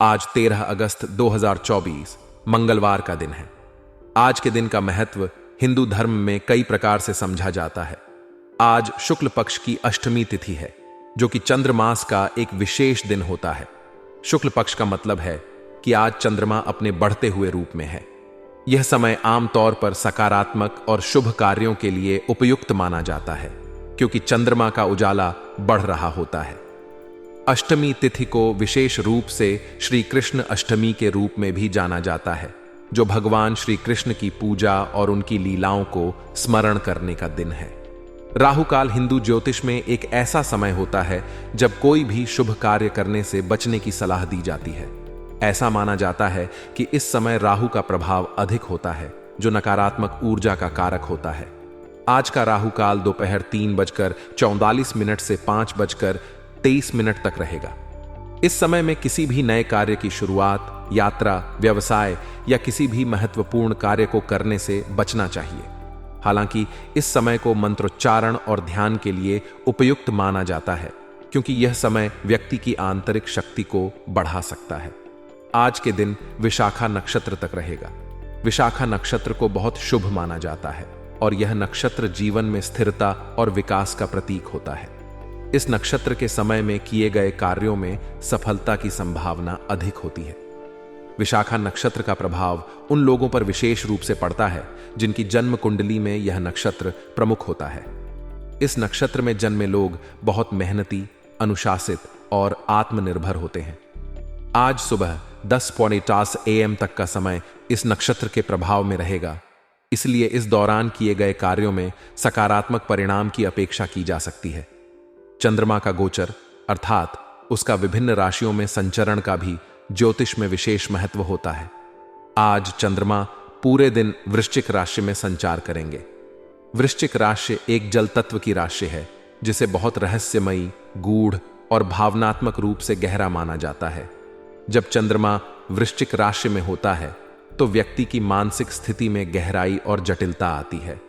आज 13 अगस्त 2024 मंगलवार का दिन है। आज के दिन का महत्व हिंदू धर्म में कई प्रकार से समझा जाता है। आज शुक्ल पक्ष की अष्टमी तिथि है, जो कि चंद्रमास का एक विशेष दिन होता है। शुक्ल पक्ष का मतलब है कि आज चंद्रमा अपने बढ़ते हुए रूप में है। यह समय आमतौर पर सकारात्मक और शुभ कार्यों के लिए उपयुक्त माना जाता है, क्योंकि चंद्रमा का उजाला बढ़ रहा होता है। अष्टमी तिथि को विशेष रूप से श्री कृष्ण अष्टमी के रूप में भी जाना जाता है, जो भगवान श्री कृष्ण की पूजा और उनकी लीलाओं को स्मरण करने का दिन है। राहु काल हिंदू ज्योतिष में एक ऐसा समय होता है जब कोई भी शुभ कार्य करने से बचने की सलाह दी जाती है। ऐसा माना जाता है कि इस समय राहु का प्रभाव अधिक होता है, जो नकारात्मक ऊर्जा का कारक होता है। आज का राहु काल दोपहर 3:44 से 5:23 तक रहेगा। इस समय में किसी भी नए कार्य की शुरुआत, यात्रा, व्यवसाय या किसी भी महत्वपूर्ण कार्य को करने से बचना चाहिए। हालांकि इस समय को मंत्रोच्चारण और ध्यान के लिए उपयुक्त माना जाता है, क्योंकि यह समय व्यक्ति की आंतरिक शक्ति को बढ़ा सकता है। आज के दिन विशाखा नक्षत्र तक रहेगा। विशाखा नक्षत्र को बहुत शुभ माना जाता है और यह नक्षत्र जीवन में स्थिरता और विकास का प्रतीक होता है। इस नक्षत्र के समय में किए गए कार्यों में सफलता की संभावना अधिक होती है। विशाखा नक्षत्र का प्रभाव उन लोगों पर विशेष रूप से पड़ता है जिनकी जन्म कुंडली में यह नक्षत्र प्रमुख होता है। इस नक्षत्र में जन्मे लोग बहुत मेहनती, अनुशासित और आत्मनिर्भर होते हैं। आज सुबह 10:49 AM तक का समय इस नक्षत्र के प्रभाव में रहेगा, इसलिए इस दौरान किए गए कार्यों में सकारात्मक परिणाम की अपेक्षा की जा सकती है। चंद्रमा का गोचर अर्थात उसका विभिन्न राशियों में संचरण का भी ज्योतिष में विशेष महत्व होता है। आज चंद्रमा पूरे दिन वृश्चिक राशि में संचार करेंगे। वृश्चिक राशि एक जल तत्व की राशि है, जिसे बहुत रहस्यमयी, गूढ़ और भावनात्मक रूप से गहरा माना जाता है। जब चंद्रमा वृश्चिक राशि में होता है तो व्यक्ति की मानसिक स्थिति में गहराई और जटिलता आती है।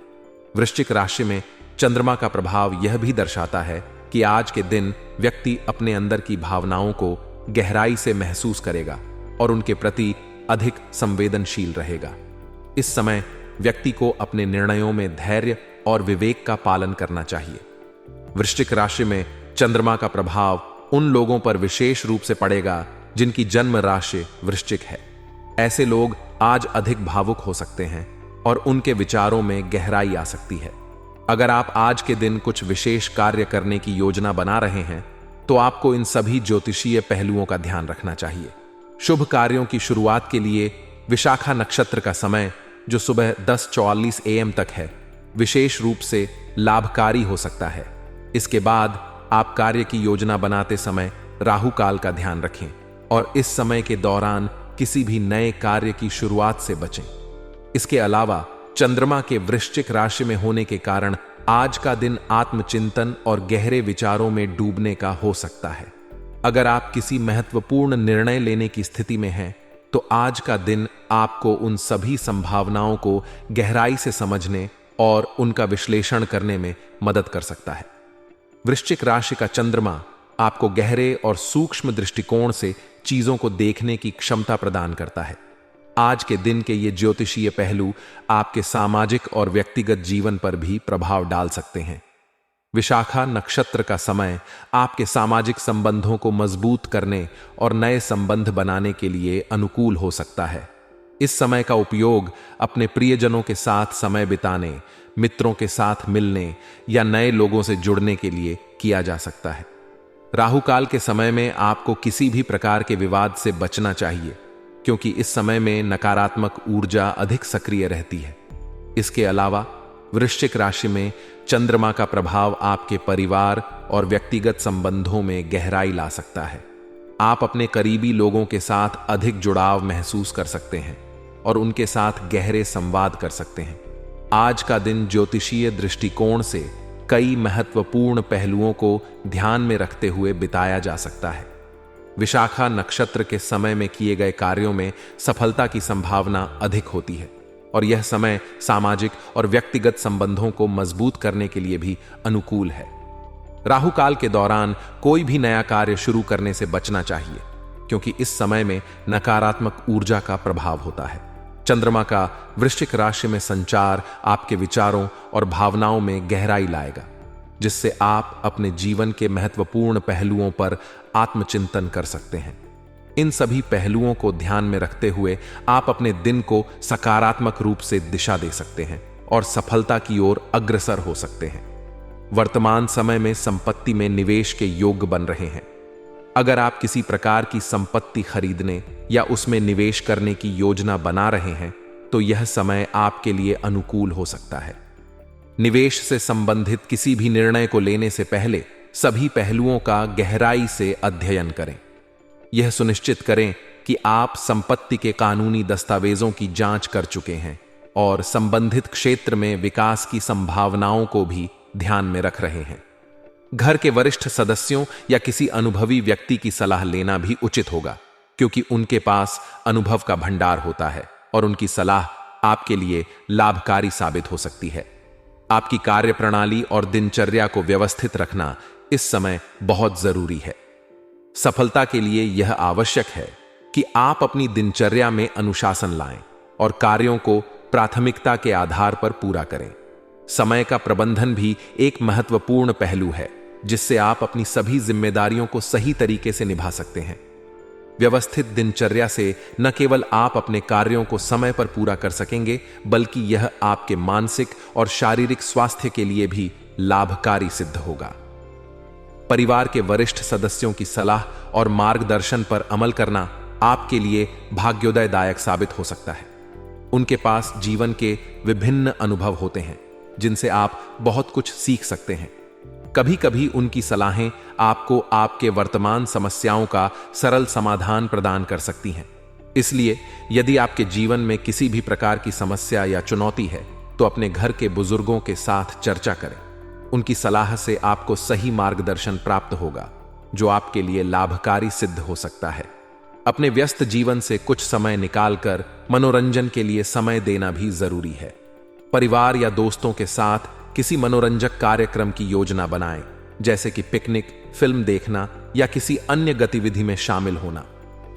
वृश्चिक राशि में चंद्रमा का प्रभाव यह भी दर्शाता है कि आज के दिन व्यक्ति अपने अंदर की भावनाओं को गहराई से महसूस करेगा और उनके प्रति अधिक संवेदनशील रहेगा। इस समय व्यक्ति को अपने निर्णयों में धैर्य और विवेक का पालन करना चाहिए। वृश्चिक राशि में चंद्रमा का प्रभाव उन लोगों पर विशेष रूप से पड़ेगा जिनकी जन्म राशि वृश्चिक है। ऐसे लोग आज अधिक भावुक हो सकते हैं और उनके विचारों में गहराई आ सकती है। अगर आप आज के दिन कुछ विशेष कार्य करने की योजना बना रहे हैं, तो आपको इन सभी ज्योतिषीय पहलुओं का ध्यान रखना चाहिए। शुभ कार्यों की शुरुआत के लिए विशाखा नक्षत्र का समय, जो सुबह 10:44 AM तक है, विशेष रूप से लाभकारी हो सकता है। इसके बाद आप कार्य की योजना बनाते समय राहु काल का ध्यान रखें और इस समय के दौरान किसी भी नए कार्य की शुरुआत से बचें। इसके अलावा चंद्रमा के वृश्चिक राशि में होने के कारण आज का दिन आत्मचिंतन और गहरे विचारों में डूबने का हो सकता है। अगर आप किसी महत्वपूर्ण निर्णय लेने की स्थिति में हैं, तो आज का दिन आपको उन सभी संभावनाओं को गहराई से समझने और उनका विश्लेषण करने में मदद कर सकता है। वृश्चिक राशि का चंद्रमा आपको गहरे और सूक्ष्म दृष्टिकोण से चीजों को देखने की क्षमता प्रदान करता है। आज के दिन के ये ज्योतिषीय पहलू आपके सामाजिक और व्यक्तिगत जीवन पर भी प्रभाव डाल सकते हैं। विशाखा नक्षत्र का समय आपके सामाजिक संबंधों को मजबूत करने और नए संबंध बनाने के लिए अनुकूल हो सकता है। इस समय का उपयोग अपने प्रियजनों के साथ समय बिताने, मित्रों के साथ मिलने या नए लोगों से जुड़ने के लिए किया जा सकता है। राहु काल के समय में आपको किसी भी प्रकार के विवाद से बचना चाहिए, क्योंकि इस समय में नकारात्मक ऊर्जा अधिक सक्रिय रहती है। इसके अलावा वृश्चिक राशि में चंद्रमा का प्रभाव आपके परिवार और व्यक्तिगत संबंधों में गहराई ला सकता है। आप अपने करीबी लोगों के साथ अधिक जुड़ाव महसूस कर सकते हैं और उनके साथ गहरे संवाद कर सकते हैं। आज का दिन ज्योतिषीय दृष्टिकोण से कई महत्वपूर्ण पहलुओं को ध्यान में रखते हुए बिताया जा सकता है। विशाखा नक्षत्र के समय में किए गए कार्यों में सफलता की संभावना अधिक होती है और यह समय सामाजिक और व्यक्तिगत संबंधों को मजबूत करने के लिए भी अनुकूल है। राहु काल के दौरान कोई भी नया कार्य शुरू करने से बचना चाहिए, क्योंकि इस समय में नकारात्मक ऊर्जा का प्रभाव होता है। चंद्रमा का वृश्चिक राशि में संचार आपके विचारों और भावनाओं में गहराई लाएगा, जिससे आप अपने जीवन के महत्वपूर्ण पहलुओं पर आत्मचिंतन कर सकते हैं। इन सभी पहलुओं को ध्यान में रखते हुए आप अपने दिन को सकारात्मक रूप से दिशा दे सकते हैं और सफलता की ओर अग्रसर हो सकते हैं। वर्तमान समय में संपत्ति में निवेश के योग्य बन रहे हैं। अगर आप किसी प्रकार की संपत्ति खरीदने या उसमें निवेश करने की योजना बना रहे हैं, तो यह समय आपके लिए अनुकूल हो सकता है। निवेश से संबंधित किसी भी निर्णय को लेने से पहले सभी पहलुओं का गहराई से अध्ययन करें। यह सुनिश्चित करें कि आप संपत्ति के कानूनी दस्तावेजों की जांच कर चुके हैं और संबंधित क्षेत्र में विकास की संभावनाओं को भी ध्यान में रख रहे हैं। घर के वरिष्ठ सदस्यों या किसी अनुभवी व्यक्ति की सलाह लेना भी उचित होगा, क्योंकि उनके पास अनुभव का भंडार होता है और उनकी सलाह आपके लिए लाभकारी साबित हो सकती है। आपकी कार्यप्रणाली और दिनचर्या को व्यवस्थित रखना इस समय बहुत जरूरी है। सफलता के लिए यह आवश्यक है कि आप अपनी दिनचर्या में अनुशासन लाएं और कार्यों को प्राथमिकता के आधार पर पूरा करें। समय का प्रबंधन भी एक महत्वपूर्ण पहलू है, जिससे आप अपनी सभी जिम्मेदारियों को सही तरीके से निभा सकते हैं। व्यवस्थित दिनचर्या से न केवल आप अपने कार्यों को समय पर पूरा कर सकेंगे, बल्कि यह आपके मानसिक और शारीरिक स्वास्थ्य के लिए भी लाभकारी सिद्ध होगा। परिवार के वरिष्ठ सदस्यों की सलाह और मार्गदर्शन पर अमल करना आपके लिए भाग्योदयदायक साबित हो सकता है। उनके पास जीवन के विभिन्न अनुभव होते हैं, जिनसे आप बहुत कुछ सीख सकते हैं। कभी कभी उनकी सलाहें आपको आपके वर्तमान समस्याओं का सरल समाधान प्रदान कर सकती हैं। इसलिए यदि आपके जीवन में किसी भी प्रकार की समस्या या चुनौती है, तो अपने घर के बुजुर्गों के साथ चर्चा करें। उनकी सलाह से आपको सही मार्गदर्शन प्राप्त होगा, जो आपके लिए लाभकारी सिद्ध हो सकता है। अपने व्यस्त जीवन से कुछ समय निकालकर मनोरंजन के लिए समय देना भी जरूरी है। परिवार या दोस्तों के साथ किसी मनोरंजक कार्यक्रम की योजना बनाएं, जैसे कि पिकनिक, फिल्म देखना या किसी अन्य गतिविधि में शामिल होना।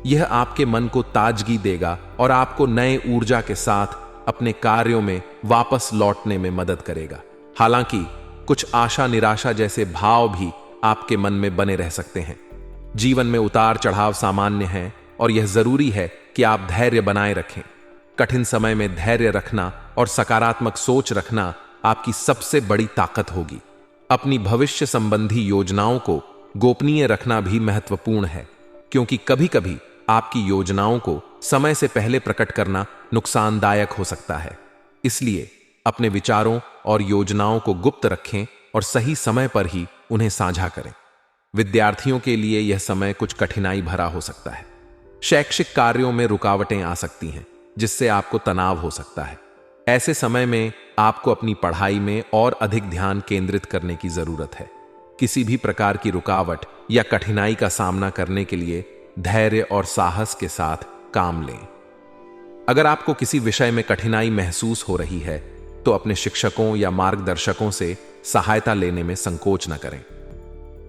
यह आपके मन को ताजगी देगा और आपको नए ऊर्जा के साथ अपने कार्यों में वापस लौटने में मदद करेगा। हालांकि कुछ आशा निराशा जैसे भाव भी आपके मन में बने रह सकते हैं। जीवन में उतार चढ़ाव सामान्य है और यह जरूरी है कि आप धैर्य बनाए रखें। कठिन समय में धैर्य रखना और सकारात्मक सोच रखना आपकी सबसे बड़ी ताकत होगी। अपनी भविष्य संबंधी योजनाओं को गोपनीय रखना भी महत्वपूर्ण है, क्योंकि कभी कभी आपकी योजनाओं को समय से पहले प्रकट करना नुकसानदायक हो सकता है। इसलिए अपने विचारों और योजनाओं को गुप्त रखें और सही समय पर ही उन्हें साझा करें। विद्यार्थियों के लिए यह समय कुछ कठिनाई भरा हो सकता है। शैक्षिक कार्यों में रुकावटें आ सकती हैं, जिससे आपको तनाव हो सकता है। ऐसे समय में आपको अपनी पढ़ाई में और अधिक ध्यान केंद्रित करने की जरूरत है। किसी भी प्रकार की रुकावट या कठिनाई का सामना करने के लिए धैर्य और साहस के साथ काम लें। अगर आपको किसी विषय में कठिनाई महसूस हो रही है, तो अपने शिक्षकों या मार्गदर्शकों से सहायता लेने में संकोच न करें।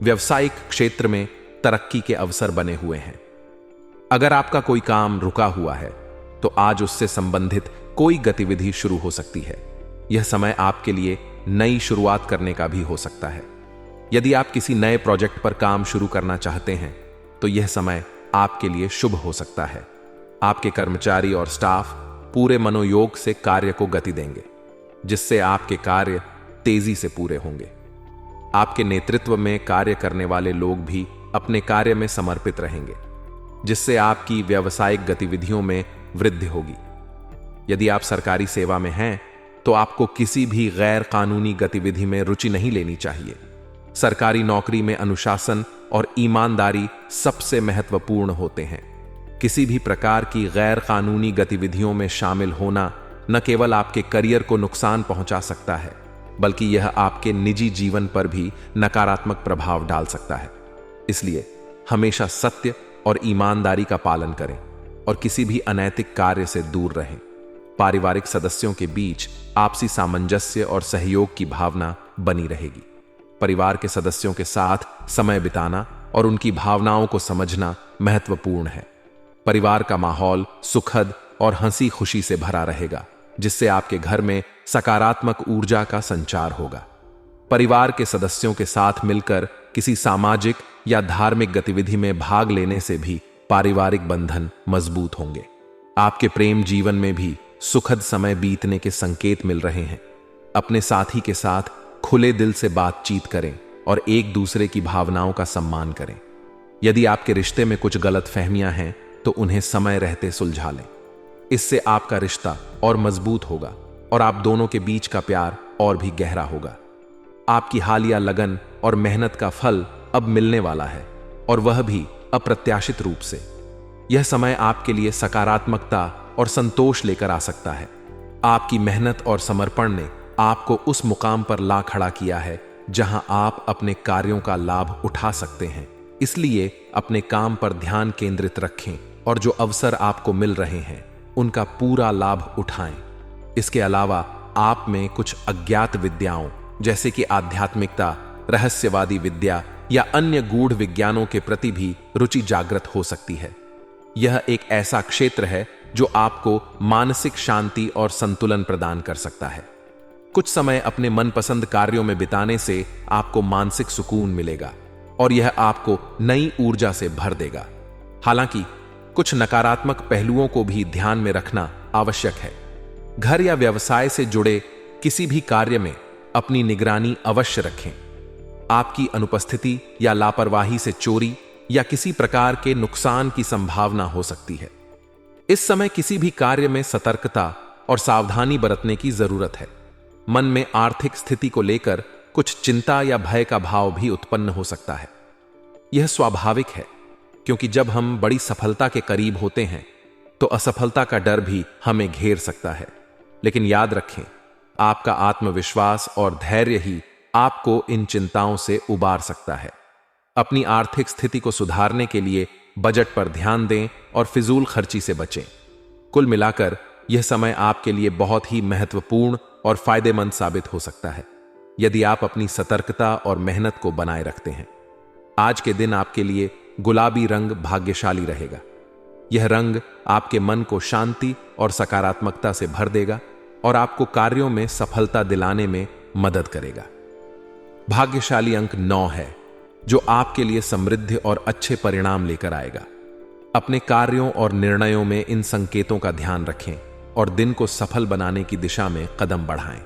व्यावसायिक क्षेत्र में तरक्की के अवसर बने हुए हैं। अगर आपका कोई काम रुका हुआ है, तो आज उससे संबंधित कोई गतिविधि शुरू हो सकती है। यह समय आपके लिए नई शुरुआत करने का भी हो सकता है। यदि आप किसी नए प्रोजेक्ट पर काम शुरू करना चाहते हैं, तो यह समय आपके लिए शुभ हो सकता है। आपके कर्मचारी और स्टाफ पूरे मनोयोग से कार्य को गति देंगे, जिससे आपके कार्य तेजी से पूरे होंगे। आपके नेतृत्व में कार्य करने वाले लोग भी अपने कार्य में समर्पित रहेंगे, जिससे आपकी व्यावसायिक गतिविधियों में वृद्धि होगी। यदि आप सरकारी सेवा में हैं, तो आपको किसी भी गैर कानूनी गतिविधि में रुचि नहीं लेनी चाहिए। सरकारी नौकरी में अनुशासन और ईमानदारी सबसे महत्वपूर्ण होते हैं। किसी भी प्रकार की गैर कानूनी गतिविधियों में शामिल होना न केवल आपके करियर को नुकसान पहुंचा सकता है, बल्कि यह आपके निजी जीवन पर भी नकारात्मक प्रभाव डाल सकता है। इसलिए हमेशा सत्य और ईमानदारी का पालन करें और किसी भी अनैतिक कार्य से दूर रहें। पारिवारिक सदस्यों के बीच आपसी सामंजस्य और सहयोग की भावना बनी रहेगी। परिवार के सदस्यों के साथ समय बिताना और उनकी भावनाओं को समझना महत्वपूर्ण है। परिवार का माहौल सुखद और हंसी खुशी से भरा रहेगा, जिससे आपके घर में सकारात्मक ऊर्जा का संचार होगा। परिवार के सदस्यों के साथ मिलकर किसी सामाजिक या धार्मिक गतिविधि में भाग लेने से भी पारिवारिक बंधन मजबूत होंगे। आपके प्रेम जीवन में भी सुखद समय बीतने के संकेत मिल रहे हैं। अपने साथी के साथ खुले दिल से बातचीत करें और एक दूसरे की भावनाओं का सम्मान करें। यदि आपके रिश्ते में कुछ गलतफहमियां हैं तो उन्हें समय रहते सुलझा लें। इससे आपका रिश्ता और मजबूत होगा और आप दोनों के बीच का प्यार और भी गहरा होगा। आपकी हालिया लगन और मेहनत का फल अब मिलने वाला है, और वह भी अप्रत्याशित रूप से। यह समय आपके लिए सकारात्मकता और संतोष लेकर आ सकता है। आपकी मेहनत और समर्पण ने आपको उस मुकाम पर ला खड़ा किया है जहां आप अपने कार्यों का लाभ उठा सकते हैं। इसलिए अपने काम पर ध्यान केंद्रित रखें और जो अवसर आपको मिल रहे हैं उनका पूरा लाभ उठाएं। इसके अलावा आप में कुछ अज्ञात विद्याओं जैसे कि आध्यात्मिकता, रहस्यवादी विद्या या अन्य गूढ़ विज्ञानों के प्रति भी रुचि जागृत हो सकती है। यह एक ऐसा क्षेत्र है जो आपको मानसिक शांति और संतुलन प्रदान कर सकता है। कुछ समय अपने मनपसंद कार्यों में बिताने से आपको मानसिक सुकून मिलेगा और यह आपको नई ऊर्जा से भर देगा। हालांकि कुछ नकारात्मक पहलुओं को भी ध्यान में रखना आवश्यक है। घर या व्यवसाय से जुड़े किसी भी कार्य में अपनी निगरानी अवश्य रखें। आपकी अनुपस्थिति या लापरवाही से चोरी या किसी प्रकार के नुकसान की संभावना हो सकती है। इस समय किसी भी कार्य में सतर्कता और सावधानी बरतने की जरूरत है। मन में आर्थिक स्थिति को लेकर कुछ चिंता या भय का भाव भी उत्पन्न हो सकता है। यह स्वाभाविक है, क्योंकि जब हम बड़ी सफलता के करीब होते हैं तो असफलता का डर भी हमें घेर सकता है। लेकिन याद रखें, आपका आत्मविश्वास और धैर्य ही आपको इन चिंताओं से उबार सकता है। अपनी आर्थिक स्थिति को सुधारने के लिए बजट पर ध्यान दें और फिजूल खर्ची से बचें। कुल मिलाकर यह समय आपके लिए बहुत ही महत्वपूर्ण और फायदेमंद साबित हो सकता है, यदि आप अपनी सतर्कता और मेहनत को बनाए रखते हैं। आज के दिन आपके लिए गुलाबी रंग भाग्यशाली रहेगा। यह रंग आपके मन को शांति और सकारात्मकता से भर देगा और आपको कार्यों में सफलता दिलाने में मदद करेगा। भाग्यशाली अंक 9 है, जो आपके लिए समृद्धि और अच्छे परिणाम लेकर आएगा। अपने कार्यों और निर्णयों में इन संकेतों का ध्यान रखें और दिन को सफल बनाने की दिशा में कदम बढ़ाएं।